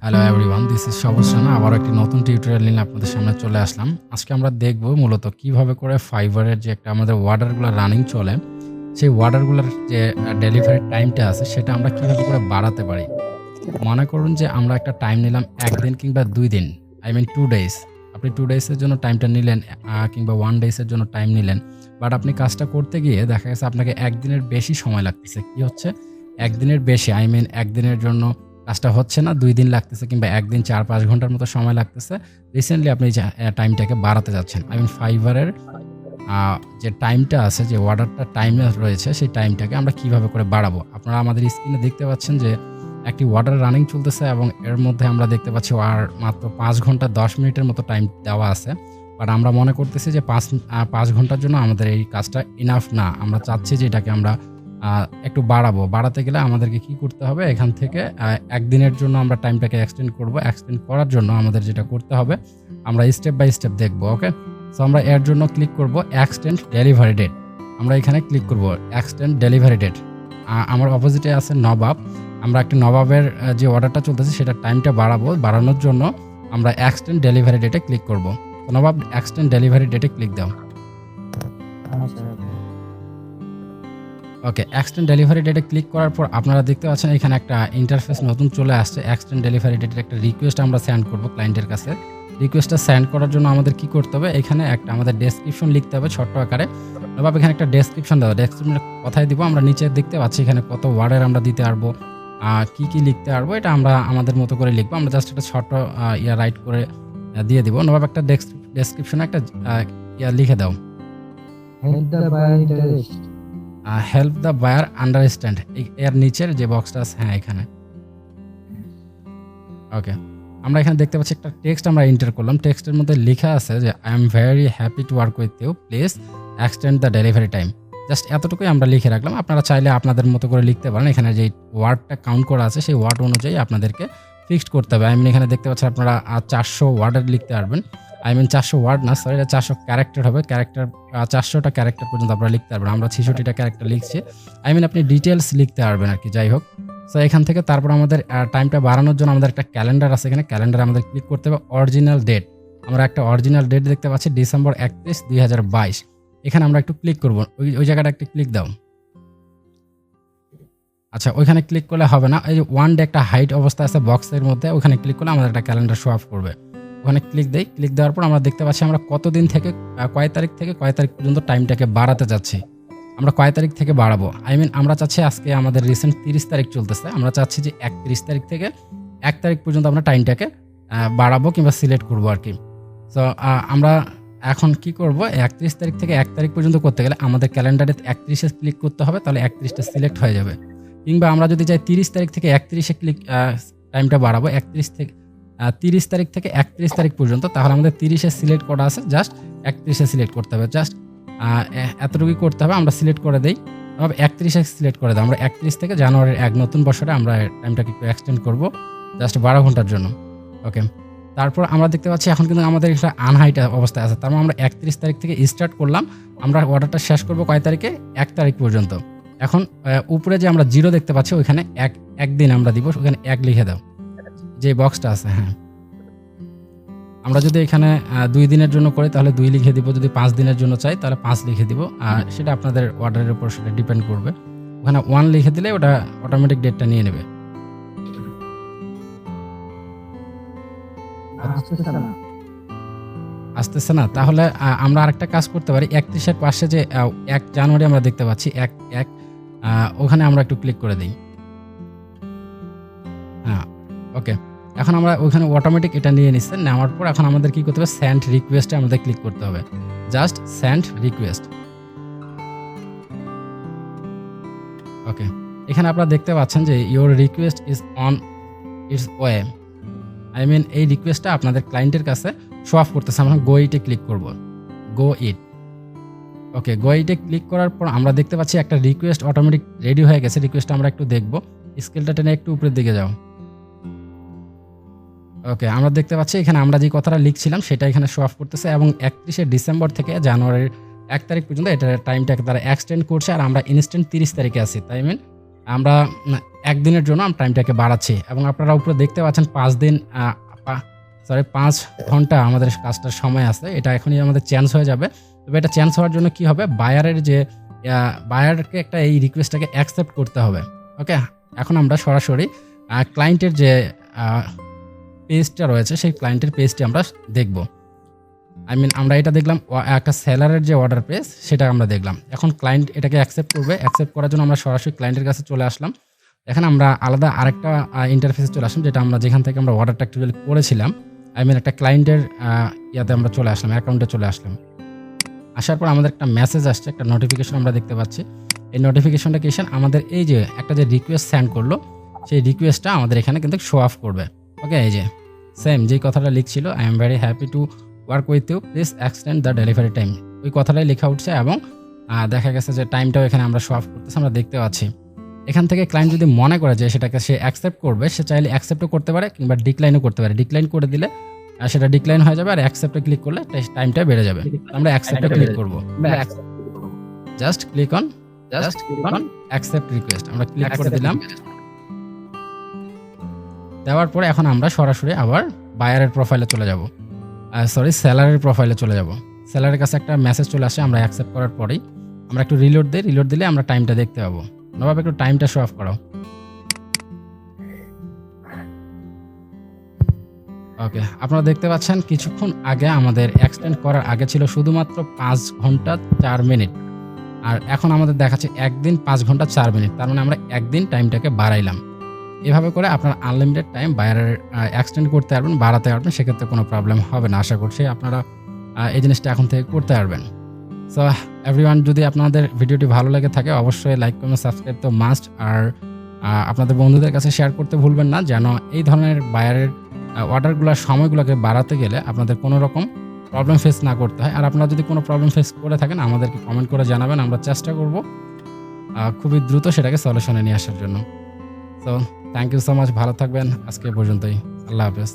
Hello everyone, this is সবুজ রানা। আবার একটি নতুন টিউটোরিয়াল নিয়ে আপনাদের সামনে চলে আসলাম। আজকে আমরা দেখব মূলত কিভাবে করে ফাইবারের যে একটা আমাদের অর্ডারগুলো রানিং চলে, সেই অর্ডারগুলোর যে ডেলিভারি টাইমটা আছে সেটা আমরা কিভাবে করে বাড়াতে পারি। মনে করুন যে আমরা একটা টাইম নিলাম 1 দিন কিংবা 2 দিন, আই মিন 2 ডেজ। আপনি 2 ডেজের জন্য টাইমটা নিলেন কিংবা 1 ডেজের জন্য টাইম নিলেন। বাট আপনি কাজটা করতে গিয়ে দেখা গেছে আপনাকে 1 দিনের বেশি সময় লাগতেছে। কি হচ্ছে? 1 দিনের বেশি, আই মিন 1 দিনের জন্য কাজটা হচ্ছে না, 2 দিন লাগতেছে কিংবা 1 দিন 4-5 ঘন্টার মতো সময় লাগতেছে। রিসেন্টলি আপনি যে টাইমটাকে বাড়াতে যাচ্ছেন। আই মিন ফাইবারের যে টাইমটা আছে, যে অর্ডারটা টাইমে রয়েছে, সেই টাইমটাকে আমরা কিভাবে করে বাড়াবো। আপনারা আমাদের স্ক্রিনে দেখতে পাচ্ছেন যে একটি অর্ডার রানিং চলতেছে এবং এর মধ্যে আমরা দেখতে পাচ্ছি আর মাত্র 5 ঘন্টা 10 মিনিটের মতো টাইম দেওয়া আছে। বাট আমরা মনে করতেছি যে 5 ঘন্টার জন্য আমাদের এই কাজটা ইনাফ না। আমরা চাচ্ছি যে এটাকে আমরা একটু বাড়াবো। বাড়াতে গেলে আমাদেরকে কি করতে হবে? এখান থেকে 1 দিনের জন্য আমরা টাইমটাকে এক্সটেন্ড করব। এক্সটেন্ড করার জন্য আমাদের যেটা করতে হবে, আমরা স্টেপ বাই স্টেপ দেখব। ওকে, সো আমরা এর জন্য ক্লিক করব এক্সটেন্ড ডেলিভারি ডেট। আমরা এখানে ক্লিক করব এক্সটেন্ড ডেলিভারি ডেট। আমার অপোজিটে আছে নবাব। আমরা একটা নবাবের যে অর্ডারটা চলতেছে সেটার টাইমটা বাড়াবো। বাড়ানোর জন্য আমরা এক্সটেন্ড ডেলিভারি ডেটে ক্লিক করব। তো নবাব, এক্সটেন্ড ডেলিভারি ডেটে ক্লিক দাও। ওকে, এক্সটেন্ড ডেলিভারি ডেটে ক্লিক করার পর আপনারা দেখতে পাচ্ছেন এখানে একটা ইন্টারফেস নতুন চলে আসছে। এক্সটেন্ড ডেলিভারি ডেটের একটা রিকোয়েস্ট আমরা সেন্ড করব ক্লায়েন্টের কাছে। রিকোয়েস্টটা সেন্ড করার জন্য আমাদের কি করতে হবে? এখানে একটা আমাদের ডেসক্রিপশন লিখতে হবে ছোট্ট আকারে। নবাব, এখানে একটা ডেসক্রিপশন দাও। ডেসক্রিপশনে কথাই দিব, আমরা নিচে দেখতে পাচ্ছি এখানে কত ওয়ার্ডের আমরা দিতে পারবো, কি লিখতে পারবো, এটা আমরা আমাদের মতো করে লিখবো। আমরা জাস্ট একটা ছোট্ট রাইট করে দিয়ে দিব। নবাব, একটা ডেসক্রিপশনে একটা লিখে দাও। Help the buyer understand. এর নিচের যে বক্সটা আছে, হ্যাঁ এখানে। ওকে, আমরা এখানে দেখতে পাচ্ছি একটা টেক্সট আমরা এন্টার করলাম। টেক্সটের মধ্যে লেখা আছে যে I am very happy to work with you, please extend the delivery time. Just এতটুকুই আমরা লিখে রাখলাম। আপনারা চাইলে আপনাদের মতো করে লিখতে পারেন। এখানে যে ওয়ার্ডটা কাউন্ট করা আছে সেই ওয়ার্ড অনুযায়ী আপনাদেরকে ফিক্সড করতে হবে। আই মিন এখানে দেখতে পাচ্ছেন আপনারা 400 ওয়ার্ডের লিখতে পারবেন। আই মিন 400 ওয়ার্ড না, সরি, এটা 400 ক্যারেক্টার হবে। 400টা ক্যারেক্টার পর্যন্ত আপনারা লিখতে পারবেন। আমরা 66টা ক্যারেক্টার লিখছি। আই মিন আপনি ডিটেলস লিখতে পারবেন আর কি, যাই হোক। সো এখান থেকে তারপর আমাদের টাইমটা বাড়ানোর জন্য আমাদের একটা ক্যালেন্ডার আছে। এখানে ক্যালেন্ডার আমাদের ক্লিক করতে হবে। অরিজিনাল ডেট, আমরা একটা অরিজিনাল ডেট দেখতে পাচ্ছি, ডিসেম্বর 31, 2022। এখানে আমরা একটু ক্লিক করবো। ওই জায়গাটা একটু ক্লিক দাও। আচ্ছা, ওইখানে ক্লিক করলে হবে না। এই যে 1 ডে একটা হাইট অবস্থা আছে বক্সের মধ্যে, ওখানে ক্লিক করলে আমাদের একটা ক্যালেন্ডার শো অফ করবে। ওখানে ক্লিক দেই। ক্লিক দেওয়ার পর আমরা দেখতে পাচ্ছি আমরা কতদিন থেকে কয় তারিখ থেকে কয় তারিখ পর্যন্ত টাইমটাকে বাড়াতে যাচ্ছি। আমরা কয় তারিখ থেকে বাড়াবো? আই মিন আমরা চাচ্ছি, আজকে আমাদের রিসেন্ট 30 তারিখ চলতেছে, আমরা চাচ্ছি যে 31 তারিখ থেকে 1 তারিখ পর্যন্ত আমরা টাইমটাকে বাড়াবো কিংবা সিলেক্ট করবো আর কি। সো আমরা এখন কি করব? 31 তারিখ থেকে 1 তারিখ পর্যন্ত করতে গেলে আমাদের ক্যালেন্ডারে 31-এ ক্লিক করতে হবে, তাহলে 31টা সিলেক্ট হয়ে যাবে। কিংবা আমরা যদি চাই 30 তারিখ থেকে 31-এ ক্লিক টাইমটা বাড়াবো, 30 তারিখ থেকে 31 তারিখ পর্যন্ত, তাহলে আমাদের 30-এ সিলেক্ট করা আছে, জাস্ট 31-এ সিলেক্ট করতে হবে। জাস্ট এতটুকুই করতে হবে। আমরা সিলেক্ট করে দেই। 31-এ সিলেক্ট করে দাও। আমরা 31 থেকে জানুয়ারির 1 নতুন বছরে আমরা টাইমটাকে একটু এক্সটেন্ড করব, জাস্ট 12 ঘন্টার জন্য। ওকে, তারপর আমরা দেখতে পাচ্ছি এখন কিন্তু আমাদের একটা আনহাইট অবস্থায় আছে। তার মানে আমরা 31 তারিখ থেকে স্টার্ট করলাম, আমরা অর্ডারটা শেষ করব কয় তারিখে? 1 তারিখ পর্যন্ত। এখন উপরে যে আমরা 0 দেখতে পাচ্ছি, ওইখানে এক দিন আমরা দিব, ওখানে 1 লিখে দাও, যে বক্সটা আছে। হ্যাঁ, আমরা যদি এখানে 2 দিনের জন্য করি তাহলে 2 লিখে দিব, যদি 5 দিনের জন্য চাই তাহলে 5 লিখে দিব। আর সেটা আপনাদের অর্ডারের উপর সেটা ডিপেন্ড করবে। ওখানে 1 লিখে দিলে ওটা অটোমেটিক ডেটটা নিয়ে নেবে। আসতেছে না? তাহলে আমরা আরেকটা কাজ করতে পারি। 31-এর পাশে যে 1 জানুয়ারি আমরা দেখতে পাচ্ছি, 1 ওখানে আমরা একটু ক্লিক করে দিই। হ্যাঁ, ওকে, এখন আমরা ওইখানে অটোমেটিক এটা নিয়ে নিচ্ছে। নেওয়ার পর এখন আমাদের কি করতে হবে? সেন্ড রিকোয়েস্টে আমাদের ক্লিক করতে হবে। Just send request. ওকে, এখানে আপনারা দেখতে পাচ্ছেন যে your request is on its way. I mean এই রিকোয়েস্টটা আপনাদের ক্লায়েন্টের কাছে শো অফ করতেছে। আমরা গো ইটে ক্লিক করব। গো ইট। ওকে, গো ইটে ক্লিক করার পর আমরা দেখতে পাচ্ছি একটা রিকোয়েস্ট অটোমেটিক রেডি হয়ে গেছে। রিকোয়েস্টটা আমরা একটু দেখব। স্কেলটা টেনে একটু উপরের দিকে যাও। ওকে, আমরা দেখতে পাচ্ছি এখানে আমরা যে কথাটা লিখছিলাম সেটা এখানে শো অফ করতেছে এবং 31শে ডিসেম্বর থেকে জানুয়ারির 1 তারিখ পর্যন্ত এটা টাইমটাকে তারা এক্সটেন্ড করছে। আর আমরা ইনস্ট্যান্ট 30 তারিখে আছি। তাই মিন আমরা একদিনের জন্য আমি টাইমটাকে বাড়াচ্ছি এবং আপনারা উপরে দেখতে পাচ্ছেন 5 ঘন্টা আমাদের কাজটার সময় আছে। এটা এখনই আমাদের চেঞ্জ হয়ে যাবে। তবে এটা চেঞ্জ হওয়ার জন্য কি হবে, বায়ারকে একটা এই রিকোয়েস্টটাকে অ্যাকসেপ্ট করতে হবে। ওকে, এখন আমরা সরাসরি ক্লায়েন্টের যে পেজটা রয়েছে সেই ক্লায়েন্টের পেজটি আমরা দেখব। আমরা এটা দেখলাম, একটা সেলারের যে অর্ডার পেজ সেটা আমরা দেখলাম। এখন ক্লায়েন্ট এটাকে অ্যাকসেপ্ট করবে। অ্যাকসেপ্ট করার জন্য আমরা সরাসরি ক্লায়েন্টের কাছে চলে আসলাম। এখানে আমরা আলাদা আরেকটা ইন্টারফেসে চলে আসলাম, যেটা আমরা যেখান থেকে আমরা অর্ডারটা অ্যাকচুয়ালি করেছিলাম। একটা ক্লায়েন্টের ইয়াতে আমরা চলে আসলাম, অ্যাকাউন্টে চলে আসলাম। আসার পর আমাদের একটা মেসেজ আসছে, একটা নোটিফিকেশন আমরা দেখতে পাচ্ছি। এই নোটিফিকেশনটা কি, আমাদের এই যে একটা যে রিকোয়েস্ট সেন্ড করলো সেই রিকোয়েস্টটা আমাদের এখানে কিন্তু শো অফ করবে। ওকে, এই যে সেম যেই কথাটা লিখছিল, I am very happy to work with you, please extend the delivery time, ওই কথাটাই লেখা উঠছে এবং দেখা গেছে যে টাইমটাও এখানে আমরা শো অফ করতেছি, আমরা দেখতে পাচ্ছি। এখান থেকে ক্লায়েন্ট যদি মনে করে যে সেটাকে সে অ্যাকসেপ্ট করবে, সে চাইলে অ্যাকসেপ্টও করতে পারে কিংবা ডিক্লাইনও করতে পারে। ডিক্লাইন করে দিলে সেটা ডিক্লাইন হয়ে যাবে, আর অ্যাকসেপ্টে ক্লিক করলে টাইমটা বেড়ে যাবে। আমরা অ্যাকসেপ্টে ক্লিক করব, just click on accept request, আমরা ক্লিক করে দিলাম। দেওয়ার পরে এখন আমরা সরাসরি আবার বায়ারের প্রোফাইলে চলে যাব, সেলারের প্রোফাইলে চলে যাব। সেলারের কাছে একটা মেসেজ চলে আসে, আমরা অ্যাকসেপ্ট করার পরেই আমরা একটু রিলোড দিই। রিলোড দিলে আমরা টাইমটা দেখতে পাবো। নবাব একটু টাইমটা শো অফ করো। ওকে, আপনারা দেখতে পাচ্ছেন কিছুক্ষণ আগে আমাদের এক্সটেন্ড করার আগে ছিল শুধুমাত্র 5 ঘন্টা 4 মিনিট, আর এখন আমাদের দেখাচ্ছে একদিন 5 ঘন্টা 4 মিনিট। তার মানে আমরা একদিন টাইমটাকে বাড়াইলাম। এভাবে করে আপনার আনলিমিটেড টাইম বায়ারের এক্সটেন্ড করতে পারবেন, বাড়াতে পারবেন, সেক্ষেত্রে কোনো প্রবলেম হবে না। আশা করছি আপনারা এই জিনিসটা এখন থেকে করতে পারবেন। সো এভরিওয়ান, যদি আপনাদের ভিডিওটি ভালো লেগে থাকে অবশ্যই লাইক, কমেন্ট, সাবস্ক্রাইব তো মাস্ট, আর আপনাদের বন্ধুদের কাছে শেয়ার করতে ভুলবেন না, যেন এই ধরনের বায়ারের অর্ডারগুলোর সময়গুলোকে বাড়াতে গেলে আপনাদের কোনো রকম প্রবলেম ফেস না করতে হয়। আর আপনারা যদি কোনো প্রবলেম ফেস করে থাকেন আমাদেরকে কমেন্ট করে জানাবেন, আমরা চেষ্টা করব খুবই দ্রুত সেটাকে সলিউশনে নিয়ে আসার জন্য। So thank you so much, ভালো থাকবেন। আজকে পর্যন্তই, আল্লাহ হাফেজ।